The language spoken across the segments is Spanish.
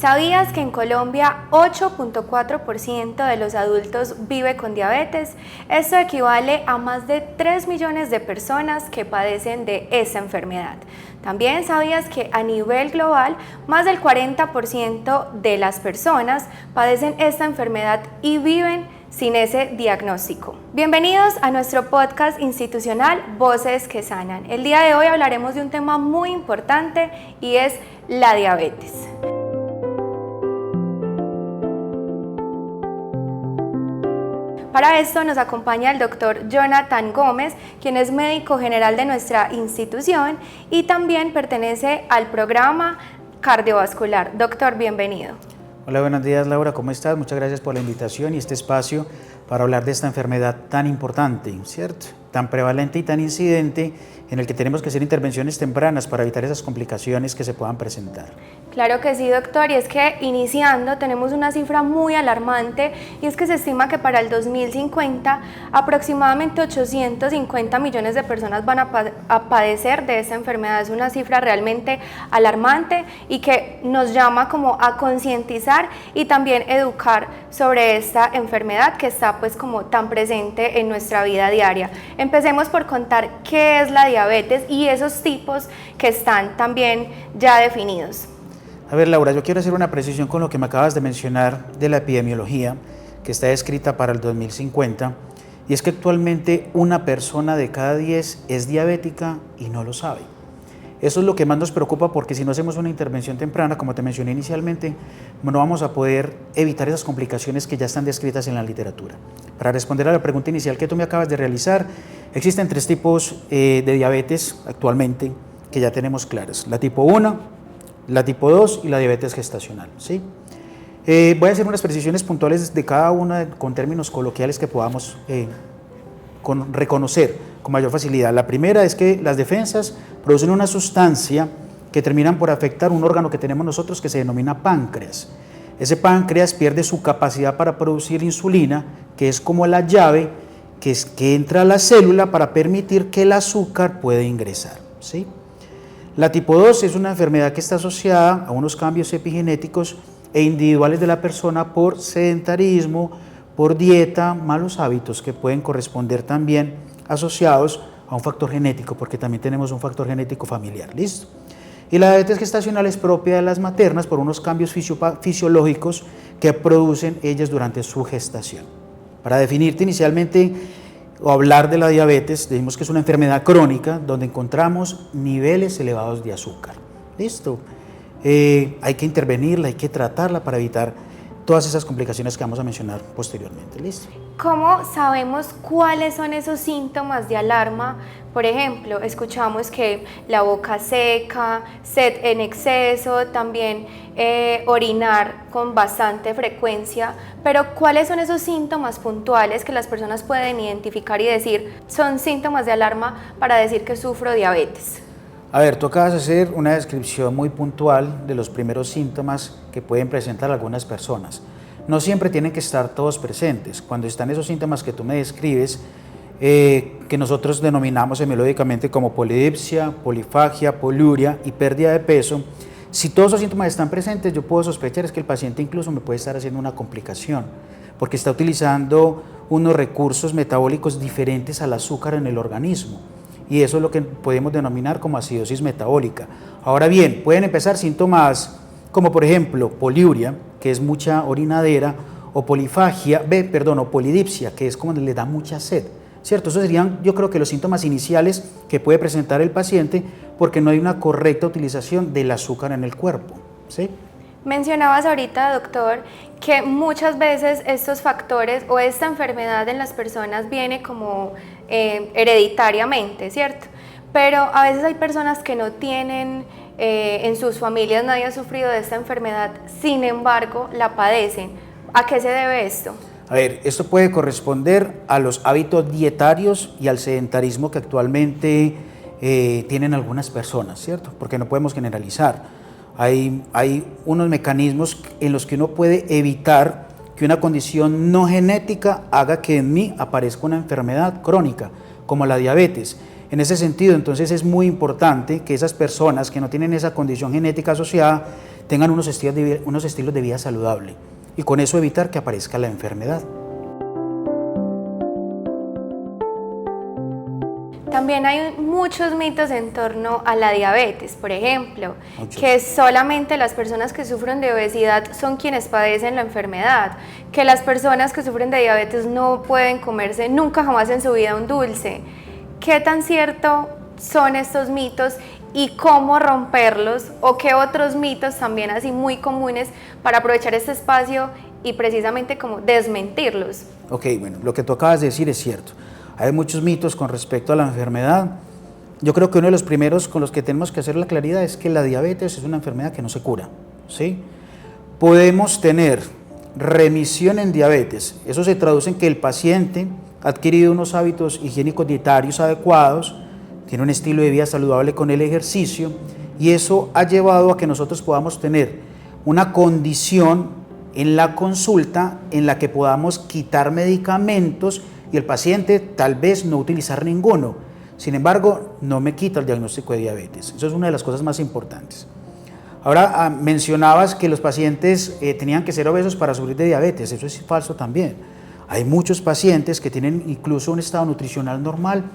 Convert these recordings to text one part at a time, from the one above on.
¿Sabías que en Colombia 8.4% de los adultos vive con diabetes? Esto equivale a más de 3 millones de personas que padecen de esta enfermedad. También sabías que a nivel global, más del 40% de las personas padecen esta enfermedad y viven sin ese diagnóstico. Bienvenidos a nuestro podcast institucional Voces que Sanan. El día de hoy hablaremos de un tema muy importante y es la diabetes. Para esto nos acompaña el doctor Jonathan Gómez, quien es médico general de nuestra institución y también pertenece al programa cardiovascular. Doctor, bienvenido. Hola, buenos días Laura, ¿cómo estás? Muchas gracias por la invitación y este espacio para hablar de esta enfermedad tan importante, ¿cierto? Tan prevalente y tan incidente, en el que tenemos que hacer intervenciones tempranas para evitar esas complicaciones que se puedan presentar. Claro que sí, doctor, y es que iniciando tenemos una cifra muy alarmante y es que se estima que para el 2050 aproximadamente 850 millones de personas van a padecer de esta enfermedad. Es una cifra realmente alarmante y que nos llama como a concientizar y también educar sobre esta enfermedad que está pues como tan presente en nuestra vida diaria. Empecemos por contar qué es la diabetes y esos tipos que están también ya definidos. A ver, Laura, yo quiero hacer una precisión con lo que me acabas de mencionar de la epidemiología que está descrita para el 2050, y es que actualmente una persona de cada 10 es diabética y no lo sabe. Eso es lo que más nos preocupa, porque si no hacemos una intervención temprana, como te mencioné inicialmente, no vamos a poder evitar esas complicaciones que ya están descritas en la literatura. Para responder a la pregunta inicial que tú me acabas de realizar, existen 3 tipos de diabetes actualmente que ya tenemos claras: la tipo 1, la tipo 2 y la diabetes gestacional, ¿sí? Voy a hacer unas precisiones puntuales de cada una con términos coloquiales que podamos reconocer con mayor facilidad. La primera es que las defensas producen una sustancia que terminan por afectar un órgano que tenemos nosotros que se denomina páncreas. Ese páncreas pierde su capacidad para producir insulina, que es como la llave que entra a la célula para permitir que el azúcar pueda ingresar, ¿sí? La tipo 2 es una enfermedad que está asociada a unos cambios epigenéticos e individuales de la persona por sedentarismo, por dieta, malos hábitos que pueden corresponder también asociados a un factor genético, porque también tenemos un factor genético familiar, ¿listo? Y la diabetes gestacional es propia de las maternas por unos cambios fisiológicos que producen ellas durante su gestación. Para definirte inicialmente o hablar de la diabetes, decimos que es una enfermedad crónica donde encontramos niveles elevados de azúcar. ¿Listo? Hay que intervenirla, hay que tratarla para evitar todas esas complicaciones que vamos a mencionar posteriormente. ¿Listo? ¿Cómo sabemos cuáles son esos síntomas de alarma? Por ejemplo, escuchamos que la boca seca, sed en exceso, también orinar con bastante frecuencia, pero ¿cuáles son esos síntomas puntuales que las personas pueden identificar y decir son síntomas de alarma para decir que sufro diabetes? A ver, tú acabas de hacer una descripción muy puntual de los primeros síntomas que pueden presentar algunas personas. No siempre tienen que estar todos presentes. Cuando están esos síntomas que tú me describes, que nosotros denominamos semiológicamente como polidipsia, polifagia, poliuria y pérdida de peso, si todos esos síntomas están presentes, yo puedo sospechar es que el paciente incluso me puede estar haciendo una complicación, porque está utilizando unos recursos metabólicos diferentes al azúcar en el organismo. Y eso es lo que podemos denominar como acidosis metabólica. Ahora bien, pueden empezar síntomas como por ejemplo poliuria, que es mucha orinadera, o polifagia, o polidipsia, que es como le da mucha sed, ¿cierto? Esos serían, yo creo que los síntomas iniciales que puede presentar el paciente porque no hay una correcta utilización del azúcar en el cuerpo, ¿sí? Mencionabas ahorita, doctor, que muchas veces estos factores o esta enfermedad en las personas viene como hereditariamente, ¿cierto? Pero a veces hay personas que no tienen, en sus familias nadie ha sufrido de esta enfermedad, sin embargo la padecen. ¿A qué se debe esto? A ver, esto puede corresponder a los hábitos dietarios y al sedentarismo que actualmente tienen algunas personas, ¿cierto? Porque no podemos generalizar. Hay unos mecanismos en los que uno puede evitar que una condición no genética haga que en mí aparezca una enfermedad crónica, como la diabetes. En ese sentido, entonces es muy importante que esas personas que no tienen esa condición genética asociada tengan unos estilos de vida saludable y con eso evitar que aparezca la enfermedad. También hay muchos mitos en torno a la diabetes, por ejemplo, que solamente las personas que sufren de obesidad son quienes padecen la enfermedad, que las personas que sufren de diabetes no pueden comerse nunca jamás en su vida un dulce. ¿Qué tan cierto son estos mitos y cómo romperlos o qué otros mitos también así muy comunes para aprovechar este espacio y precisamente como desmentirlos? Ok, bueno, lo que tú acabas de decir es cierto. Hay muchos mitos con respecto a la enfermedad. Yo creo que uno de los primeros con los que tenemos que hacer la claridad es que la diabetes es una enfermedad que no se cura, ¿sí? Podemos tener remisión en diabetes. Eso se traduce en que el paciente ha adquirido unos hábitos higiénicos dietarios adecuados, tiene un estilo de vida saludable con el ejercicio y eso ha llevado a que nosotros podamos tener una condición en la consulta en la que podamos quitar medicamentos y el paciente tal vez no utilizar ninguno. Sin embargo, no me quita el diagnóstico de diabetes. Eso es una de las cosas más importantes. Ahora, mencionabas que los pacientes tenían que ser obesos para sufrir de diabetes. Eso es falso también. Hay muchos pacientes que tienen incluso un estado nutricional normal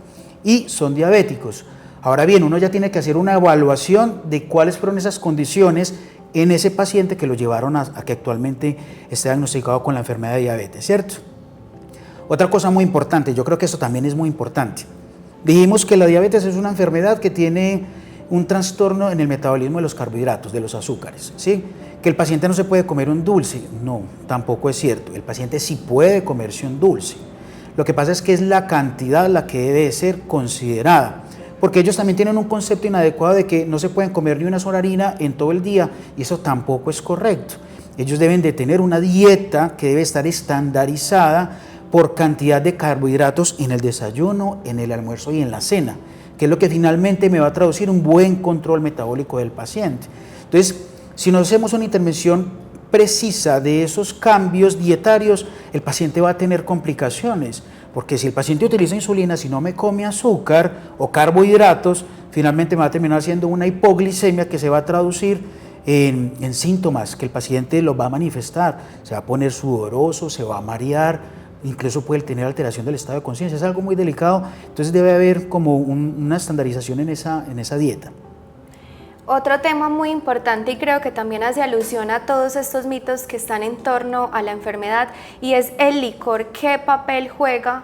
y son diabéticos. Ahora bien, uno ya tiene que hacer una evaluación de cuáles fueron esas condiciones en ese paciente que lo llevaron a que actualmente esté diagnosticado con la enfermedad de diabetes, ¿cierto? Otra cosa muy importante, yo creo que eso también es muy importante. Dijimos que la diabetes es una enfermedad que tiene un trastorno en el metabolismo de los carbohidratos, de los azúcares, ¿sí? Que el paciente no se puede comer un dulce, no, tampoco es cierto. El paciente sí puede comerse un dulce. Lo que pasa es que es la cantidad la que debe ser considerada, porque ellos también tienen un concepto inadecuado de que no se pueden comer ni una sola harina en todo el día y eso tampoco es correcto. Ellos deben de tener una dieta que debe estar estandarizada por cantidad de carbohidratos en el desayuno, en el almuerzo y en la cena, que es lo que finalmente me va a traducir un buen control metabólico del paciente. Entonces, si no hacemos una intervención precisa de esos cambios dietarios, el paciente va a tener complicaciones, porque si el paciente utiliza insulina, si no me come azúcar o carbohidratos, finalmente me va a terminar haciendo una hipoglicemia que se va a traducir en síntomas que el paciente los va a manifestar, se va a poner sudoroso, se va a marear, incluso puede tener alteración del estado de conciencia, es algo muy delicado, entonces debe haber como una estandarización en esa dieta. Otro tema muy importante y creo que también hace alusión a todos estos mitos que están en torno a la enfermedad y es el licor, ¿qué papel juega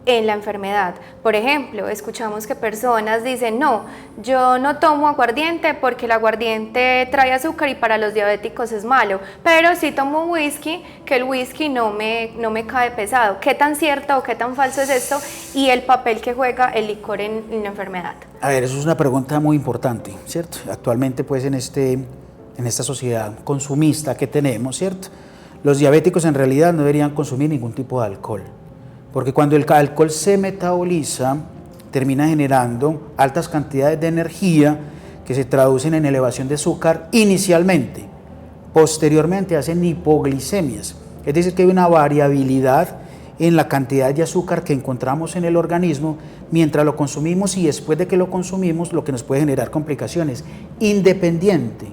en la enfermedad? Por ejemplo, escuchamos que personas dicen, no, yo no tomo aguardiente porque el aguardiente trae azúcar y para los diabéticos es malo, pero sí tomo whisky, que el whisky no me cae pesado. ¿Qué tan cierto o qué tan falso es esto y el papel que juega el licor en la enfermedad? A ver, eso es una pregunta muy importante, ¿cierto? Actualmente, pues, en esta sociedad consumista que tenemos, ¿cierto? Los diabéticos en realidad no deberían consumir ningún tipo de alcohol, porque cuando el alcohol se metaboliza, termina generando altas cantidades de energía que se traducen en elevación de azúcar inicialmente. Posteriormente hacen hipoglicemias, es decir, que hay una variabilidad en la cantidad de azúcar que encontramos en el organismo mientras lo consumimos y después de que lo consumimos, lo que nos puede generar complicaciones, independiente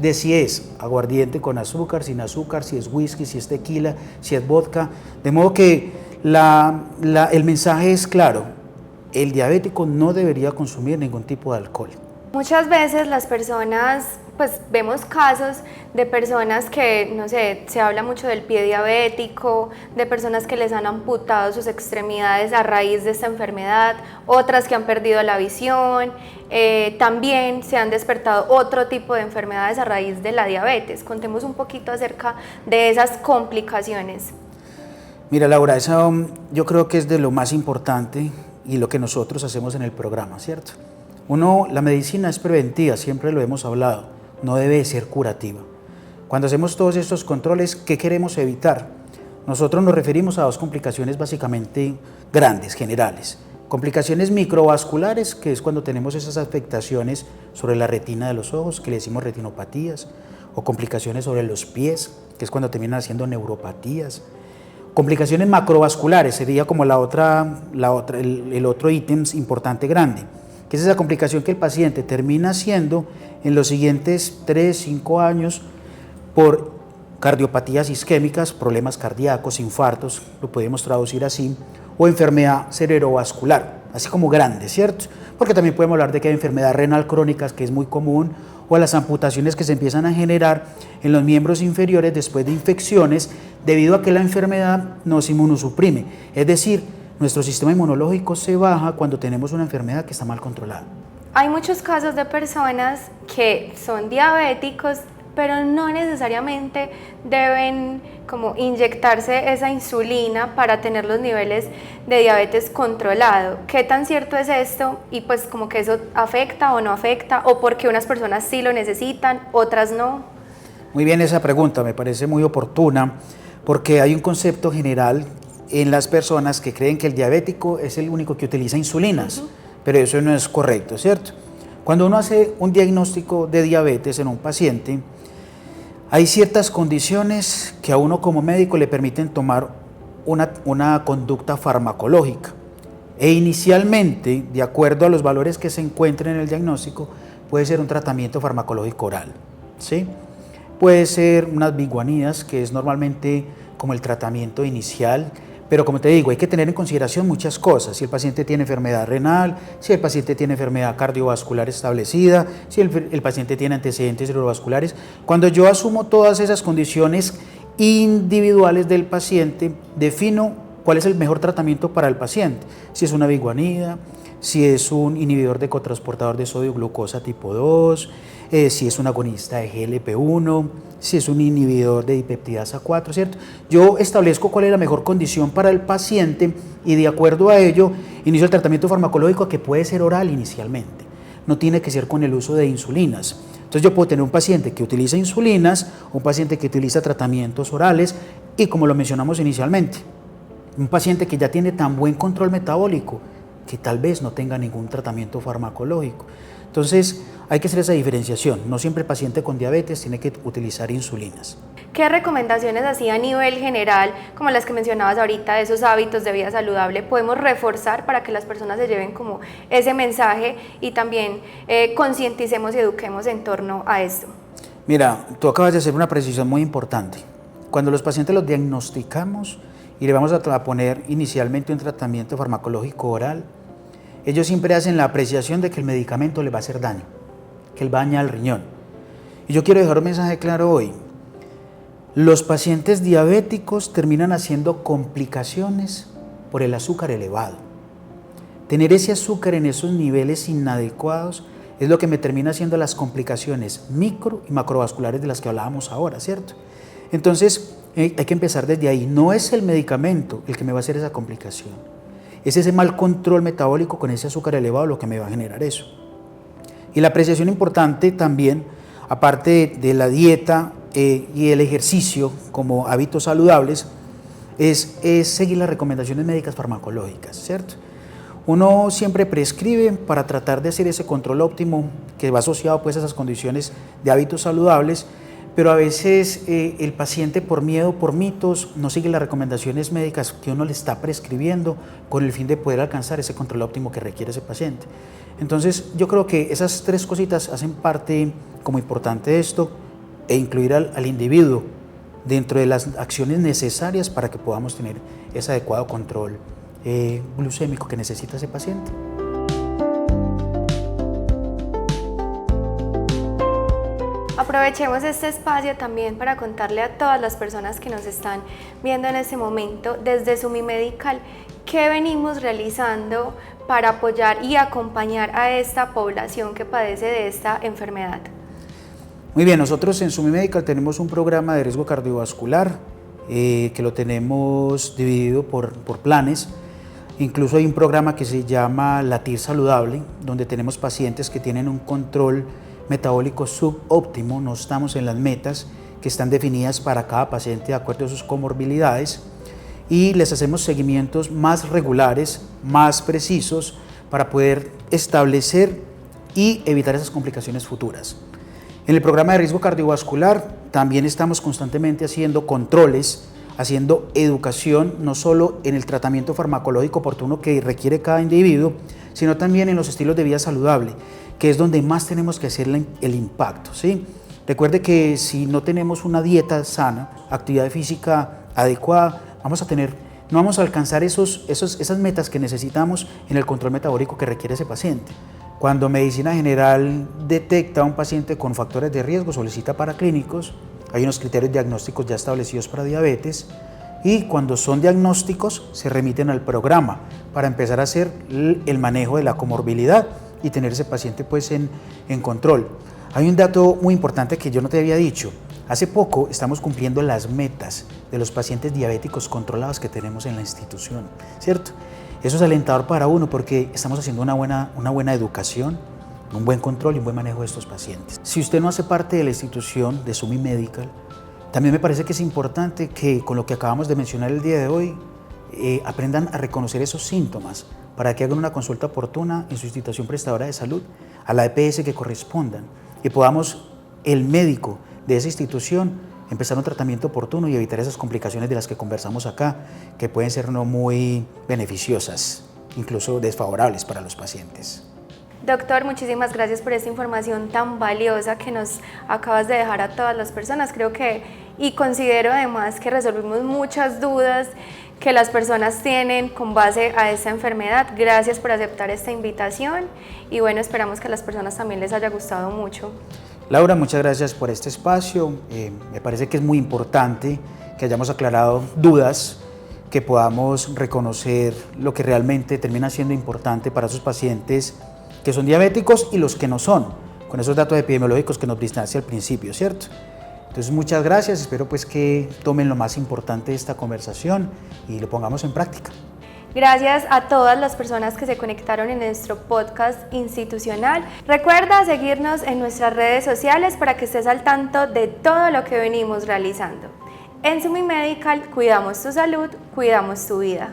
de si es aguardiente con azúcar, sin azúcar, si es whisky, si es tequila, si es vodka. De modo que el mensaje es claro, el diabético no debería consumir ningún tipo de alcohol. Muchas veces las personas, pues vemos casos de personas que, no sé, se habla mucho del pie diabético, de personas que les han amputado sus extremidades a raíz de esta enfermedad, otras que han perdido la visión, también se han despertado otro tipo de enfermedades a raíz de la diabetes. Contemos un poquito acerca de esas complicaciones. Mira, Laura, eso yo creo que es de lo más importante y lo que nosotros hacemos en el programa, ¿cierto? La medicina es preventiva, siempre lo hemos hablado, no debe ser curativa. Cuando hacemos todos estos controles, ¿qué queremos evitar? Nosotros nos referimos a dos complicaciones básicamente grandes, generales. Complicaciones microvasculares, que es cuando tenemos esas afectaciones sobre la retina de los ojos, que le decimos retinopatías, o complicaciones sobre los pies, que es cuando terminan haciendo neuropatías, Complicaciones macrovasculares sería como el otro ítem importante grande, que es esa complicación que el paciente termina haciendo en los siguientes 3-5 años por cardiopatías isquémicas, problemas cardíacos, infartos, lo podemos traducir así, o enfermedad cerebrovascular, así como grande, ¿cierto? Porque también podemos hablar de que hay enfermedad renal crónica, que es muy común, o las amputaciones que se empiezan a generar en los miembros inferiores después de infecciones debido a que la enfermedad nos inmunosuprime, es decir, nuestro sistema inmunológico se baja cuando tenemos una enfermedad que está mal controlada. Hay muchos casos de personas que son diabéticos, pero no necesariamente deben como inyectarse esa insulina para tener los niveles de diabetes controlado. ¿Qué tan cierto es esto? Y pues como que eso afecta o no afecta, o porque unas personas sí lo necesitan, otras no. Muy bien esa pregunta, me parece muy oportuna, porque hay un concepto general en las personas que creen que el diabético es el único que utiliza insulinas, pero eso no es correcto, ¿cierto? Cuando uno hace un diagnóstico de diabetes en un paciente, hay ciertas condiciones que a uno como médico le permiten tomar una conducta farmacológica. E inicialmente, de acuerdo a los valores que se encuentren en el diagnóstico, puede ser un tratamiento farmacológico oral, ¿sí? Puede ser unas biguanidas, que es normalmente como el tratamiento inicial, pero como te digo, hay que tener en consideración muchas cosas, si el paciente tiene enfermedad renal, si el paciente tiene enfermedad cardiovascular establecida, si el paciente tiene antecedentes cerebrovasculares. Cuando yo asumo todas esas condiciones individuales del paciente, defino cuál es el mejor tratamiento para el paciente, si es una biguanida, si es un inhibidor de cotransportador de sodio glucosa tipo 2, si es un agonista de GLP-1, si es un inhibidor de dipeptidasa 4, ¿cierto? Yo establezco cuál es la mejor condición para el paciente y de acuerdo a ello inicio el tratamiento farmacológico, que puede ser oral inicialmente, no tiene que ser con el uso de insulinas. Entonces yo puedo tener un paciente que utiliza insulinas, un paciente que utiliza tratamientos orales y, como lo mencionamos inicialmente, un paciente que ya tiene tan buen control metabólico que tal vez no tenga ningún tratamiento farmacológico. Entonces hay que hacer esa diferenciación, no siempre el paciente con diabetes tiene que utilizar insulinas. ¿Qué recomendaciones así a nivel general, como las que mencionabas ahorita, de esos hábitos de vida saludable, podemos reforzar para que las personas se lleven como ese mensaje y también concienticemos y eduquemos en torno a esto? Mira, tú acabas de hacer una precisión muy importante. Cuando los pacientes los diagnosticamos y le vamos a poner inicialmente un tratamiento farmacológico oral, ellos siempre hacen la apreciación de que el medicamento le va a hacer daño, que él va a dañar el riñón. Y yo quiero dejar un mensaje claro hoy. Los pacientes diabéticos terminan haciendo complicaciones por el azúcar elevado. Tener ese azúcar en esos niveles inadecuados es lo que me termina haciendo las complicaciones micro y macrovasculares de las que hablábamos ahora, ¿cierto? Entonces, hay que empezar desde ahí. No es el medicamento el que me va a hacer esa complicación. Es ese mal control metabólico con ese azúcar elevado lo que me va a generar eso. Y la apreciación importante también, aparte de la dieta y el ejercicio como hábitos saludables, es seguir las recomendaciones médicas farmacológicas, ¿cierto? Uno siempre prescribe para tratar de hacer ese control óptimo que va asociado pues a esas condiciones de hábitos saludables, pero a veces el paciente por miedo, por mitos, no sigue las recomendaciones médicas que uno le está prescribiendo con el fin de poder alcanzar ese control óptimo que requiere ese paciente. Entonces yo creo que esas tres cositas hacen parte como importante de esto, e incluir al individuo dentro de las acciones necesarias para que podamos tener ese adecuado control glucémico que necesita ese paciente. Aprovechemos este espacio también para contarle a todas las personas que nos están viendo en este momento desde Sumimedical qué venimos realizando para apoyar y acompañar a esta población que padece de esta enfermedad. Muy bien, nosotros en Sumimedical tenemos un programa de riesgo cardiovascular que lo tenemos dividido por planes. Incluso hay un programa que se llama Latir Saludable, donde tenemos pacientes que tienen un control metabólico subóptimo, no estamos en las metas que están definidas para cada paciente de acuerdo a sus comorbilidades, y les hacemos seguimientos más regulares, más precisos, para poder establecer y evitar esas complicaciones futuras. En el programa de riesgo cardiovascular también estamos constantemente haciendo controles haciendo educación no solo en el tratamiento farmacológico oportuno que requiere cada individuo, sino también en los estilos de vida saludable, que es donde más tenemos que hacer el impacto, ¿sí? Recuerde que si no tenemos una dieta sana, actividad física adecuada, no vamos a alcanzar esas metas que necesitamos en el control metabólico que requiere ese paciente. Cuando Medicina General detecta a un paciente con factores de riesgo, solicita paraclínicos, hay unos criterios diagnósticos ya establecidos para diabetes, y cuando son diagnósticos se remiten al programa para empezar a hacer el manejo de la comorbilidad y tener ese paciente pues en control. Hay un dato muy importante que yo no te había dicho. Hace poco estamos cumpliendo las metas de los pacientes diabéticos controlados que tenemos en la institución, ¿cierto? Eso es alentador para uno porque estamos haciendo una buena educación, un buen control y un buen manejo de estos pacientes. Si usted no hace parte de la institución de Sumi Medical, también me parece que es importante que con lo que acabamos de mencionar el día de hoy, aprendan a reconocer esos síntomas para que hagan una consulta oportuna en su institución prestadora de salud, a la EPS que correspondan, y podamos, el médico de esa institución, empezar un tratamiento oportuno y evitar esas complicaciones de las que conversamos acá, que pueden ser no muy beneficiosas, incluso desfavorables para los pacientes. Doctor, muchísimas gracias por esta información tan valiosa que nos acabas de dejar a todas las personas. Creo que, y considero además que resolvimos muchas dudas que las personas tienen con base a esta enfermedad. Gracias por aceptar esta invitación y bueno, esperamos que a las personas también les haya gustado mucho. Laura, muchas gracias por este espacio. Me parece que es muy importante que hayamos aclarado dudas, que podamos reconocer lo que realmente termina siendo importante para esos pacientes que son diabéticos y los que no son, con esos datos epidemiológicos que nos brindaste al principio, ¿cierto? Entonces, muchas gracias, espero pues que tomen lo más importante de esta conversación y lo pongamos en práctica. Gracias a todas las personas que se conectaron en nuestro podcast institucional. Recuerda seguirnos en nuestras redes sociales para que estés al tanto de todo lo que venimos realizando. En Sumi Medical, cuidamos tu salud, cuidamos tu vida.